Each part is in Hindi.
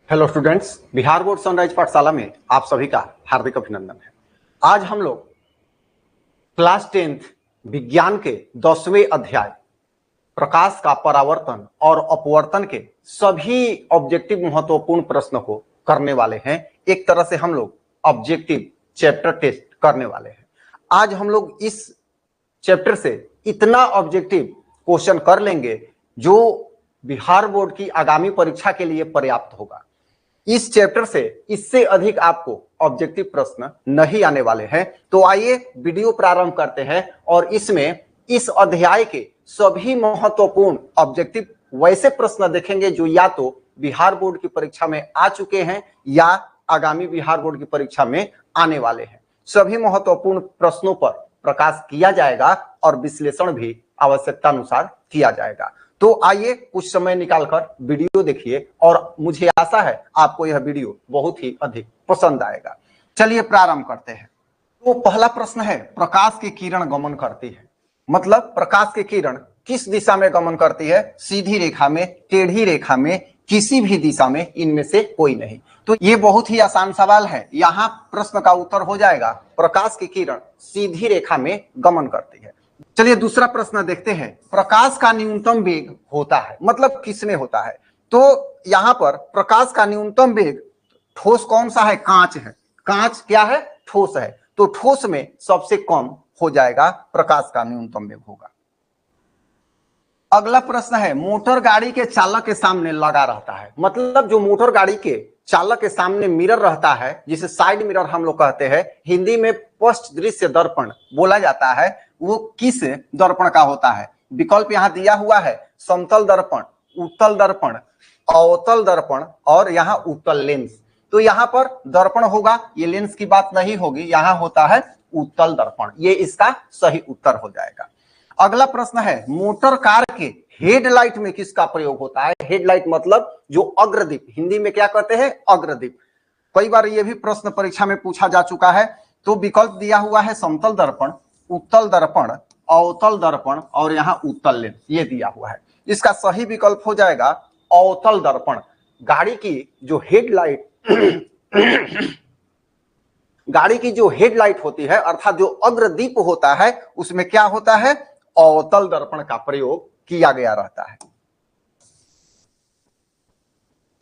Hello students, Bihar board sunrise पाठशाला में आप सभी का हार्दिक अभिनंदन है। आज हम लोग क्लास 10th विज्ञान के 10वें अध्याय प्रकाश का परावर्तन और अपवर्तन के सभी ऑब्जेक्टिव महत्वपूर्ण प्रश्न को करने वाले हैं। एक तरह से हम लोग ऑब्जेक्टिव चैप्टर टेस्ट करने वाले हैं। आज हम लोग इस चैप्टर से इतना ऑब्जेक्टिव क्वेश्चन कर लेंगे जो बिहार बोर्ड की आगामी परीक्षा के लिए पर्याप्त होगा। इस चैप्टर से इससे अधिक आपको ऑब्जेक्टिव प्रश्न नहीं आने वाले हैं। तो आइए वीडियो प्रारंभ करते हैं और इसमें इस अध्याय के सभी महत्वपूर्ण ऑब्जेक्टिव वैसे प्रश्न देखेंगे जो या तो बिहार बोर्ड की परीक्षा में आ चुके हैं या आगामी बिहार बोर्ड की परीक्षा में आने वाले हैं। सभी महत्वपूर्ण प्रश्नों पर प्रकाश किया जाएगा और विश्लेषण भी आवश्यकता अनुसार किया जाएगा। तो आइए कुछ समय निकालकर वीडियो देखिए और मुझे आशा है आपको यह वीडियो बहुत ही अधिक पसंद आएगा। चलिए प्रारंभ करते हैं। तो पहला प्रश्न है, प्रकाश की किरण गमन करती है, मतलब प्रकाश की किरण किस दिशा में गमन करती है? सीधी रेखा में, टेढ़ी रेखा में, किसी भी दिशा में, इनमें से कोई नहीं। तो ये बहुत ही आसान सवाल है। यहाँ प्रश्न का उत्तर हो जाएगा प्रकाश की किरण सीधी रेखा में गमन करती है। चलिए दूसरा प्रश्न देखते हैं। प्रकाश का न्यूनतम वेग होता है, मतलब किसमें होता है? तो यहाँ पर प्रकाश का न्यूनतम वेग ठोस कौन सा है? कांच है। कांच क्या है? ठोस है। तो ठोस में सबसे कम हो जाएगा, प्रकाश का न्यूनतम वेग होगा। अगला प्रश्न है, मोटर गाड़ी के चालक के सामने लगा रहता है, मतलब जो मोटर गाड़ी के चालक के सामने मिरर रहता है, जिसे साइड मिरर हम लोग कहते हैं, हिंदी में पृष्ठ दृश्य दर्पण बोला जाता है, वो किस दर्पण का होता है? विकल्प यहाँ दिया हुआ है, समतल दर्पण, उत्तल दर्पण, अवतल दर्पण और यहाँ उत्तल लेंस। तो यहाँ पर दर्पण होगा, ये लेंस की बात नहीं होगी, यहाँ होता है उत्तल दर्पण। ये इसका सही उत्तर हो जाएगा। अगला प्रश्न है, मोटर कार के हेडलाइट में किसका प्रयोग होता है? हेडलाइट मतलब जो अग्रदीप, हिंदी में क्या कहते हैं? अग्रदीप। कई बार ये भी प्रश्न परीक्षा में पूछा जा चुका है। तो विकल्प दिया हुआ है समतल दर्पण, उत्तल दर्पण, अवतल दर्पण और यहाँ उत्तल लेंस, ये दिया हुआ है। इसका सही विकल्प हो जाएगा अवतल दर्पण। गाड़ी की जो हेडलाइट गाड़ी की जो हेडलाइट होती है, अर्थात जो अग्रदीप होता है, उसमें क्या होता है? अवतल दर्पण का प्रयोग किया गया रहता है।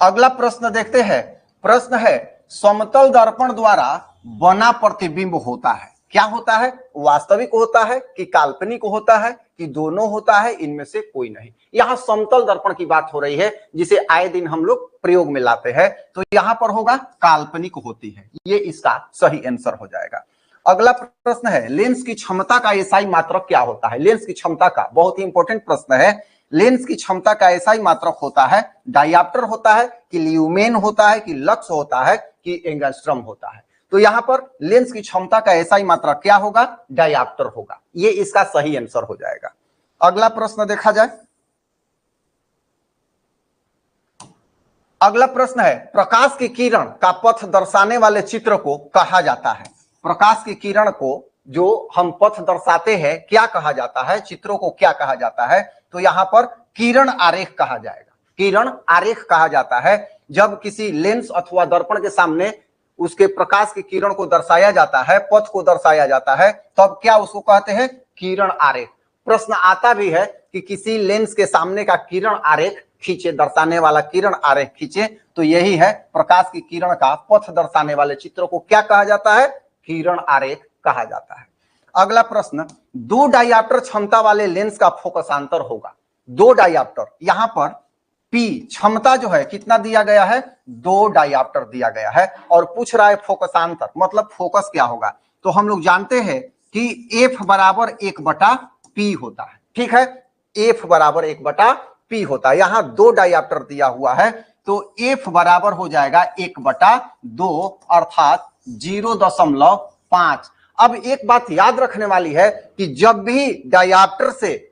अगला प्रश्न देखते हैं। प्रश्न है, समतल दर्पण द्वारा बना प्रतिबिंब होता है, क्या होता है? वास्तविक होता है कि काल्पनिक होता है कि दोनों होता है? इनमें से कोई नहीं। यहाँ समतल दर्पण की बात हो रही है, जिसे आए दिन हम लोग प्रयोग में लाते हैं। तो यहाँ पर होगा काल्पनिक होती है। ये इसका सही आंसर हो जाएगा। अगला प्रश्न है, लेंस की क्षमता का एसआई मात्रक क्या होता है? लेंस की क्षमता का बहुत ही इंपॉर्टेंट प्रश्न है। लेंस की क्षमता का एसआई मात्रक होता है, डायऑप्टर होता है कि ल्यूमेन होता है कि लक्स होता है कि एंगस्ट्रम होता है? तो यहाँ पर लेंस की क्षमता का एसआई मात्रक क्या होगा? डायऑप्टर होगा। ये इसका सही आंसर हो जाएगा। अगला प्रश्न देखा जाए। अगला प्रश्न है, प्रकाश की किरण का पथ दर्शाने वाले चित्र को कहा जाता है? प्रकाश की किरण को जो हम पथ दर्शाते हैं क्या कहा जाता है? चित्रों को क्या कहा जाता है? तो यहाँ पर किरण आरेख कहा जाएगा। किरण आरेख कहा जाता है जब किसी लेंस अथवा दर्पण के सामने उसके प्रकाश की किरण को दर्शाया जाता है, पथ को दर्शाया जाता है, तब क्या उसको कहते हैं? किरण आरेख। प्रश्न आता भी है कि किसी लेंस के सामने का किरण आरेख खींचे, दर्शाने वाला किरण आरेख खींचे, तो यही है प्रकाश की किरण का पथ दर्शाने वाले चित्र को क्या कहा जाता है? किरण आरेख कहा जाता है। अगला प्रश्न, दो डायऑप्टर क्षमता वाले लेंस का फोकसांतर होगा। दो डायऑप्टर, यहां पर P क्षमता जो है कितना दिया गया है? 2 डायऑप्टर दिया गया है और पूछ रहा है फोकसांतर, मतलब फोकस क्या होगा? तो हम लोग जानते हैं कि F बराबर 1/P होता है। ठीक है, F बराबर 1/P होता है। यहाँ 2 डायऑप्टर दिया हुआ है, तो F बराबर हो जाएगा 1/2 अर्थात 0.5। अब एक बात याद रखने वाली है कि जब भी डायऑप्टर से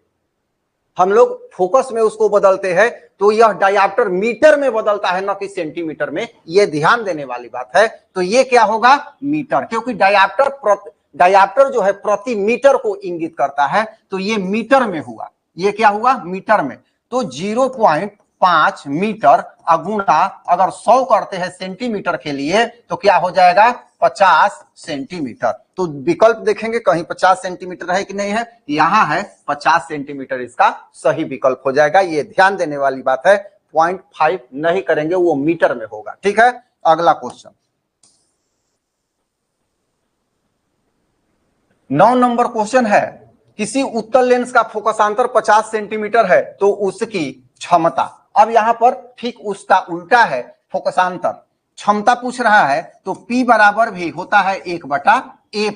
हम लोग फोकस में उसको बदलते हैं तो यह डायऑप्टर मीटर में बदलता है, न कि सेंटीमीटर में। यह ध्यान देने वाली बात है। तो ये क्या होगा? मीटर, क्योंकि डायऑप्टर जो है प्रति मीटर को इंगित करता है, तो ये मीटर में हुआ। ये क्या हुआ? मीटर में। तो 5 मीटर अगुणा अगर 100 करते हैं सेंटीमीटर के लिए तो क्या हो जाएगा 50 सेंटीमीटर। तो विकल्प देखेंगे कहीं 50 सेंटीमीटर है कि नहीं है, यहां है 50 सेंटीमीटर, इसका सही विकल्प हो जाएगा। ये ध्यान देने वाली बात है, 0.5 नहीं करेंगे, वो मीटर में होगा। ठीक है, अगला क्वेश्चन 9 नंबर क्वेश्चन है, किसी उत्तल लेंस का फोकसांतर 50 सेंटीमीटर है तो उसकी क्षमता। अब यहां पर ठीक उसका उल्टा है, फोकसांतर क्षमता पूछ रहा है तो P बराबर भी होता है 1/F,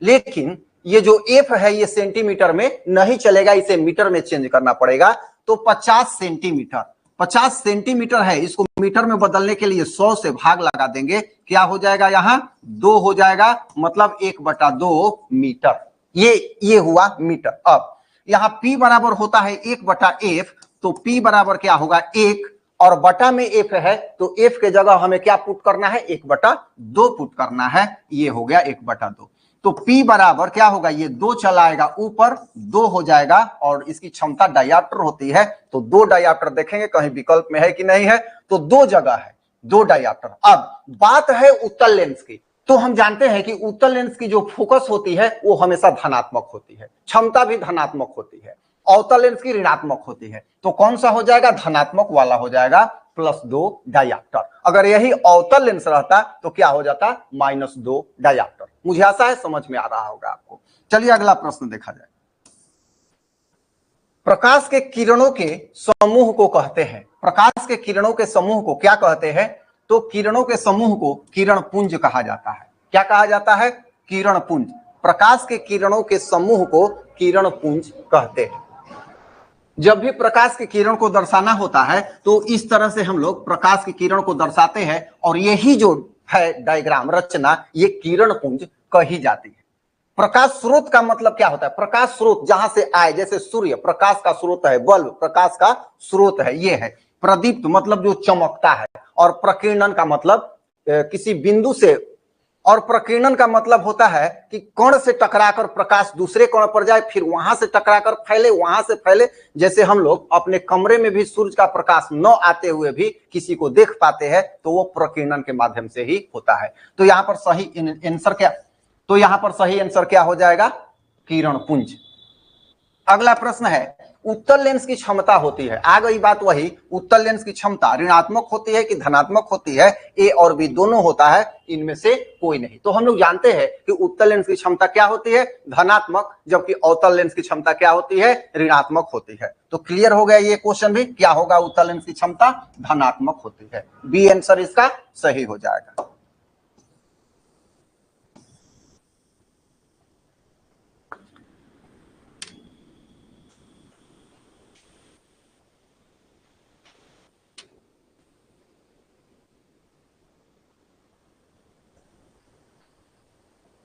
लेकिन ये जो F है ये सेंटीमीटर में नहीं चलेगा, इसे मीटर में चेंज करना पड़ेगा। तो 50 सेंटीमीटर है, इसको मीटर में बदलने के लिए 100 से भाग लगा देंगे, क्या हो जाएगा यहां 2 हो जाएगा, मतलब 1/2 मीटर। ये हुआ मीटर। अब यहां P बराबर होता है 1/F, तो P बराबर क्या होगा 1 और बटा में F है तो F के जगह हमें क्या पुट करना है 1/2 पुट करना है, ये हो गया 1/2। तो P बराबर क्या होगा, ये 2 चलाएगा ऊपर 2 हो जाएगा और इसकी क्षमता डायऑप्टर होती है, तो 2 डायऑप्टर देखेंगे कहीं विकल्प में है कि नहीं है, तो 2 जगह है 2 डायऑप्टर। अब बात है उत्तल लेंस की, तो हम जानते हैं कि उत्तल लेंस की जो फोकस होती है वो हमेशा धनात्मक होती है, क्षमता भी धनात्मक होती है, अवतल लेंस की ऋणात्मक होती है। तो कौन सा हो जाएगा, धनात्मक वाला हो जाएगा, +2 डायऑप्टर। अगर यही अवतल लेंस रहता तो क्या हो जाता, -2 डायऑप्टर। मुझे आशा है समझ में आ रहा होगा आपको। चलिए अगला प्रश्न देखा जाए। प्रकाश के किरणों के समूह को कहते हैं, प्रकाश के किरणों के समूह को क्या कहते हैं, तो किरणों के समूह को किरण पुंज कहा जाता है। क्या कहा जाता है, किरण पुंज। प्रकाश के किरणों के समूह को किरण पुंज कहते हैं। जब भी प्रकाश की किरण को दर्शाना होता है तो इस तरह से हम लोग प्रकाश की किरण को दर्शाते हैं, और यही जो है डायग्राम रचना, ये किरण पुंज कही जाती है। प्रकाश स्रोत का मतलब क्या होता है, प्रकाश स्रोत जहां से आए, जैसे सूर्य प्रकाश का स्रोत है, बल्ब प्रकाश का स्रोत है, ये है। प्रदीप्त मतलब जो चमकता है, और प्रकीर्णन का मतलब किसी बिंदु से, और प्रकीर्णन का मतलब होता है कि कण से टकराकर प्रकाश दूसरे कण पर जाए, फिर वहां से टकराकर फैले, वहां से फैले। जैसे हम लोग अपने कमरे में भी सूर्य का प्रकाश न आते हुए भी किसी को देख पाते हैं, तो वो प्रकीर्णन के माध्यम से ही होता है। तो यहाँ पर सही आंसर क्या, तो यहां पर सही आंसर क्या हो जाएगा, किरण पुंज। अगला प्रश्न है, उत्तल लेंस की क्षमता होती है, आ गई बात वही, उत्तल लेंस की क्षमता ऋणात्मक होती है कि धनात्मक होती है, ए और बी दोनों होता है, इनमें से कोई नहीं। तो हम लोग जानते हैं कि उत्तल लेंस की क्षमता क्या होती है, धनात्मक, जबकि अवतल लेंस की क्षमता क्या होती है, ऋणात्मक होती है। तो क्लियर हो गया ये क्वेश्चन भी, क्या होगा, उत्तल लेंस की क्षमता धनात्मक होती है, बी आंसर इसका सही हो जाएगा।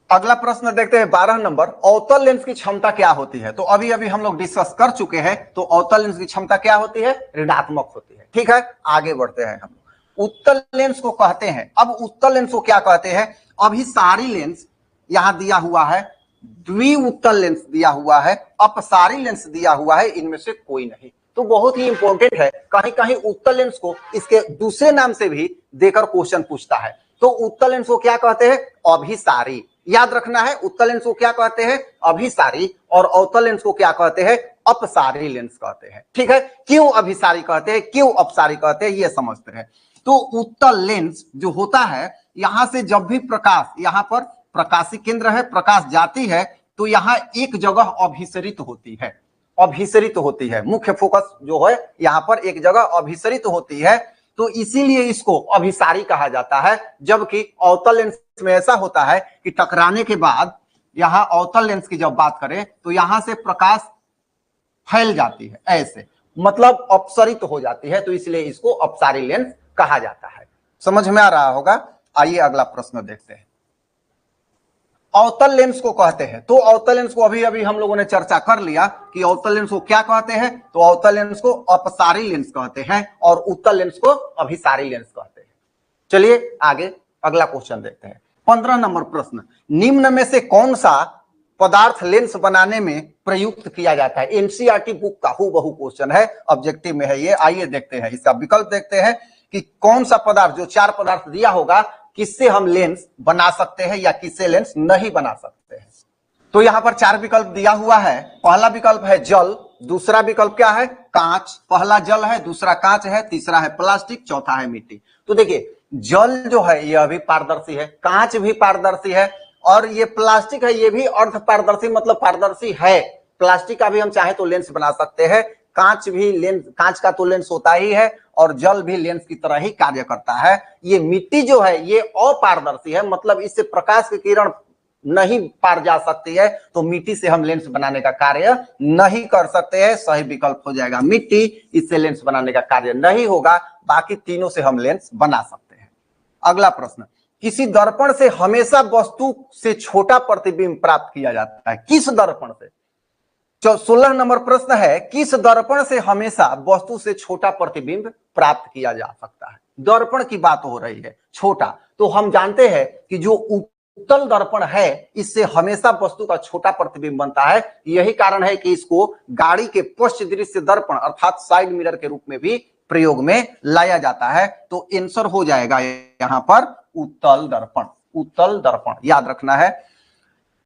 अगला प्रश्न देखते हैं 12 नंबर, अवतल लेंस की क्षमता क्या होती है। तो अभी अभी हम लोग डिस्कस कर चुके हैं, तो अवतल लेंस की क्षमता क्या होती है, ऋणात्मक होती है। ठीक है, आगे बढ़ते हैं हम। उत्तल लेंस को कहते हैं, अब उत्तल लेंस को क्या कहते हैं, अभिसारी लेंस यहां दिया हुआ है, द्विउत्तल लेंस दिया हुआ है, अपसारी लेंस दिया हुआ है, इनमें से कोई नहीं। तो बहुत ही इंपॉर्टेंट है, कहीं कहीं उत्तल लेंस को इसके दूसरे नाम से भी देकर क्वेश्चन पूछता है। तो उत्तल लेंस को क्या कहते हैं, अभिसारी, याद रखना है, उत्तल लेंस को क्या कहते हैं, अभिसारी, और अवतल लेंस को क्या कहते हैं, अपसारी लेंस कहते हैं। ठीक है, क्यों अभिसारी कहते हैं, क्यों अपसारी कहते हैं, ये समझते हैं। तो उत्तल लेंस जो होता है, यहां से जब भी प्रकाश, यहां पर प्रकाशी केंद्र है, प्रकाश जाती है तो यहां एक जगह अभिसरित होती है, अभिसरित होती है, मुख्य फोकस जो है यहां पर एक जगह अभिसरित होती है, तो इसीलिए इसको अभिसारी कहा जाता है। जबकि अवतल लेंस में ऐसा होता है कि टकराने के बाद यहां अवतल लेंस की जब बात करें तो यहां से प्रकाश फैल जाती है, ऐसे मतलब अपसरित हो जाती है, तो इसलिए इसको अपसारी लेंस कहा जाता है। समझ में आ रहा होगा। आइए अगला प्रश्न देखते हैं। अवतल लेंस को कहते हैं, तो अवतल लेंस को अभी अभी हम लोगों ने चर्चा कर लिया कि अवतल लेंस को क्या कहते हैं, तो अवतल लेंस को अपसारी लेंस कहते हैं और उत्तल लेंस को अभिसारी लेंस कहते हैं। चलिए आगे अगला क्वेश्चन देखते हैं। 15 नंबर प्रश्न, निम्न में से कौन सा पदार्थ लेंस बनाने में प्रयुक्त किया जाता है? एनसीईआरटी बुक का हूबहू क्वेश्चन है, ऑब्जेक्टिव में है ये। आइए देखते हैं इसका विकल्प, देखते हैं कि कौन सा पदार्थ, जो 4 पदार्थ दिया होगा, किससे हम लेंस बना सकते हैं या किससे लेंस नहीं बना सकते हैं। तो यहां पर 4 विकल्प दिया हुआ है। पहला विकल्प है जल, दूसरा विकल्प क्या है? कांच। पहला जल है, दूसरा कांच है, तीसरा है प्लास्टिक, चौथा है मिट्टी। तो देखिए, जल जो है यह भी पारदर्शी है, कांच भी पारदर्शी है, और ये प्लास्टिक है ये भी अर्ध पारदर्शी, मतलब पारदर्शी है। प्लास्टिक का भी हम चाहे तो लेंस बना सकते हैं, कांच भी लेंस, कांच का तो लेंस होता ही है, और जल भी लेंस की तरह ही कार्य करता है। ये मिट्टी जो है ये अपारदर्शी है, मतलब इससे प्रकाश की किरण नहीं पार जा सकती है, तो मिट्टी से हम लेंस बनाने का कार्य नहीं कर सकते हैं। सही विकल्प हो जाएगा मिट्टी, इससे लेंस बनाने का कार्य नहीं होगा, बाकी तीनों से हम लेंस बना सकते हैं। अगला प्रश्न, किसी दर्पण से हमेशा वस्तु से छोटा प्रतिबिंब प्राप्त किया जाता है? किस दर्पण से? 16 नंबर प्रश्न है, किस दर्पण से हमेशा वस्तु से छोटा प्रतिबिंब प्राप्त किया जा सकता है? दर्पण की बात हो रही है, छोटा। तो हम जानते हैं कि जो उत्तल दर्पण है, इससे हमेशा वस्तु का छोटा प्रतिबिंब बनता है। यही कारण है कि इसको गाड़ी के पश्च दृश्य दर्पण अर्थात साइड मिरर के रूप में भी प्रयोग में लाया जाता है। तो आंसर हो जाएगा यहां पर उत्तल दर्पण। उत्तल दर्पण याद रखना है।